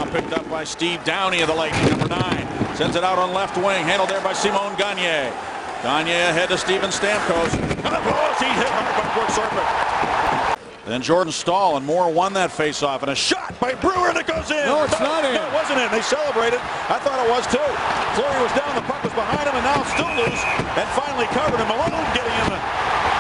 picked up by Steve Downey of the Lightning, number 9. Sends it out on left wing, handled there by Simon Gagne. Gagne ahead to Steven Stamkos. He hit hard by Brooks Orpik. Then Jordan Staal, and Moore won that faceoff, and a shot by Brewer that goes in. No, it's not in. No, it wasn't in. They celebrated. I thought it was too. Fleury was down, the puck was behind him, and now it's still loose, and finally covered him. Malone getting in the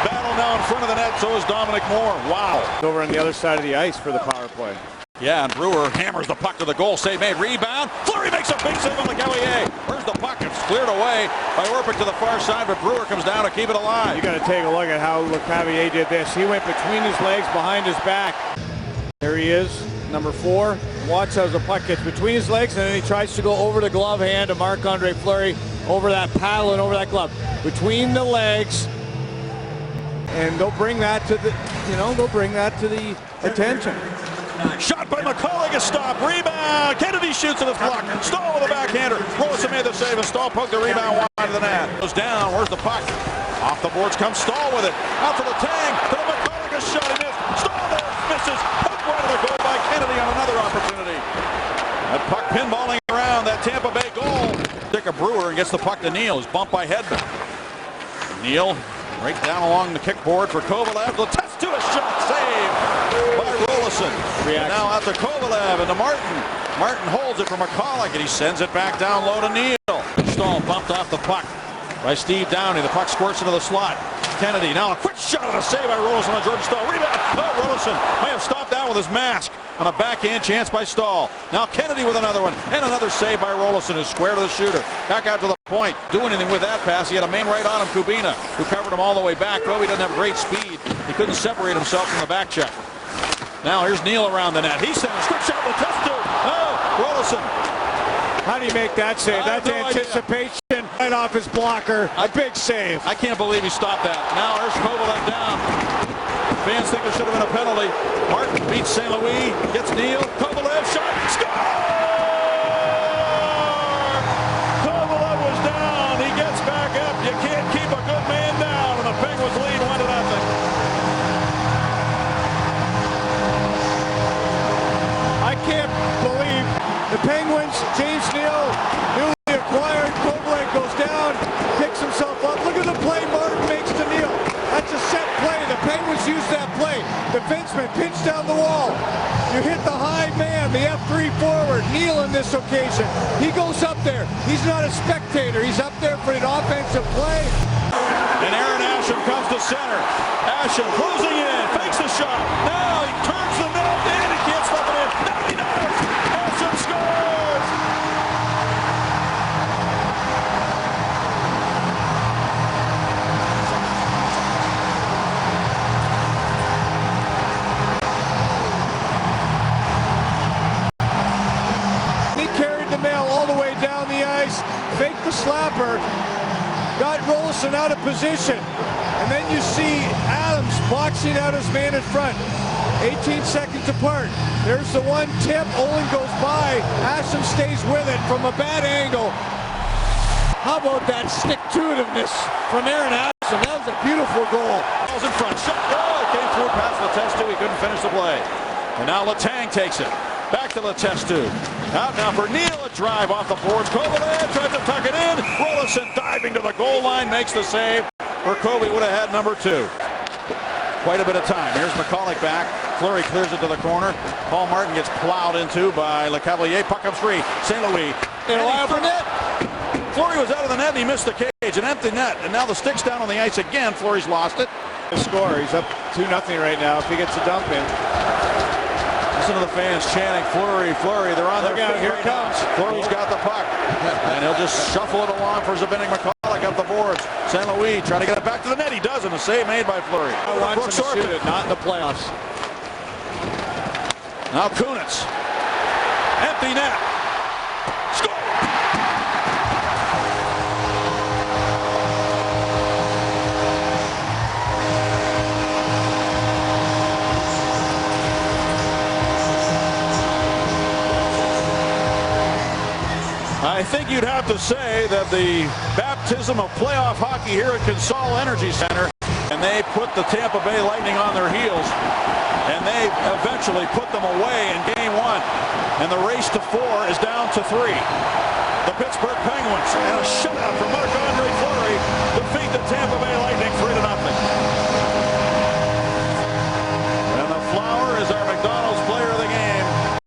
battle now in front of the net. So is Dominic Moore. Wow. Over on the other side of the ice for the power play. Yeah, and Brewer hammers the puck to the goal. Save made. Rebound. Fleury makes a big save on LeCavalier. Where's the puck? It's cleared away by Orpik to the far side, but Brewer comes down to keep it alive. You got to take a look at how LeCavalier did this. He went between his legs, behind his back. There he is, number 4. Watch as the puck gets between his legs, and then he tries to go over the glove hand to Marc-Andre Fleury, over that paddle and over that glove. Between the legs, and they'll bring that to the, attention. Shot by McCulloch, a stop, rebound, Kennedy shoots and it's blocked. Staal with a backhander, Rollison made the save, and Staal poked the rebound wide of the net. Goes down, where's the puck? Off the boards comes Staal with it, out to the tank, to the McCulloch, a shot, he missed. Staal there, misses, poked right of the goal by Kennedy on another opportunity. That puck pinballing around that Tampa Bay goal. Dick a Brewer and gets the puck to Neal, he's bumped by Hedman. Neal right down along the kickboard for Kovalev, the test to a shot, save by Rollison. And now out to Kovalev and to Martin. Martin holds it for McCulloch and he sends it back down low to Neal. Staal bumped off the puck by Steve Downey. The puck squirts into the slot. Kennedy now a quick shot and a save by Rollison on Jordan Staal. Rebound. Oh, Rollison may have stopped that with his mask on a backhand chance by Staal. Now Kennedy with another one and another save by Rollison, who's square to the shooter. Back out to the point. Do anything with that pass. He had a main right on him, Kubina, who covered him all the way back. Though he doesn't have great speed, he couldn't separate himself from the back check. Now here's Neal around the net. He sent a quick shot with the test. Oh, Rollison. How do you make that save? That's anticipation right off his blocker. A big save. I can't believe he stopped that. Now there's Kovalev down. Fans think there should have been a penalty. Martin beats St. Louis, gets Neal. Kovalev shot, score! Kovalev was down. He gets back up. You can't keep a good man down. And the Penguins lead 1-0. I can't believe the Penguins, James Neal, newly acquired. Kovalev goes down, picks himself up. Look at the play Martin makes to Neal. That's a set play. The Penguins use that play. Defenseman pinch down the wall. You hit the high man, the F3 forward. Neal in this occasion. He goes up there. He's not a spectator. He's up there for an offensive play. And Aaron Asham comes to center. Asham closing in, fakes the shot. Now he turns the net and he can't stop it in. Now he does. Asham scores. He carried the mail all the way down the ice, faked the slapper, got Rollison out of position, and then you see Adams boxing out his man in front. 18 seconds apart. There's the one tip. Olin goes by. Asham stays with it from a bad angle. How about that stick-to-itiveness from Aaron Asham? That was a beautiful goal. Ball's in front. Shot. Oh, it came through past Letestu. He couldn't finish the play. And now Letang takes it. Back to Letestu. Out now for Neal. A drive off the boards. Kovalev tries to tuck it in. Rollison diving to the goal line. Makes the save. Or Kobe would have had number 2. Quite a bit of time. Here's McCulloch back. Fleury clears it to the corner. Paul Martin gets plowed into by LeCavalier. Puck up free. St. Louis. In a wild for net. Fleury was out of the net and he missed the cage. An empty net. And now the stick's down on the ice again. Fleury's lost it. The score. He's up 2-0 right now if he gets a dump in. Listen to the fans chanting, Fleury, Fleury. They're on their feet. Here it comes. Fleury's got the puck. And he'll just shuffle it along for Zbynek McCulloch up the boards. St. Louis trying to get it back to the net. He does, and a save made by Fleury. Brooks Orpik, not in the playoffs. Now Kunitz. Empty net. Score! I think you'd have to say that the baptism of playoff hockey here at Consol Energy Center, and they put the Tampa Bay Lightning on their heels, and they eventually put them away in Game 1. And the race to 4 is down to 3. The Pittsburgh Penguins and a shutout from Marc-Andre Fleury defeat the Tampa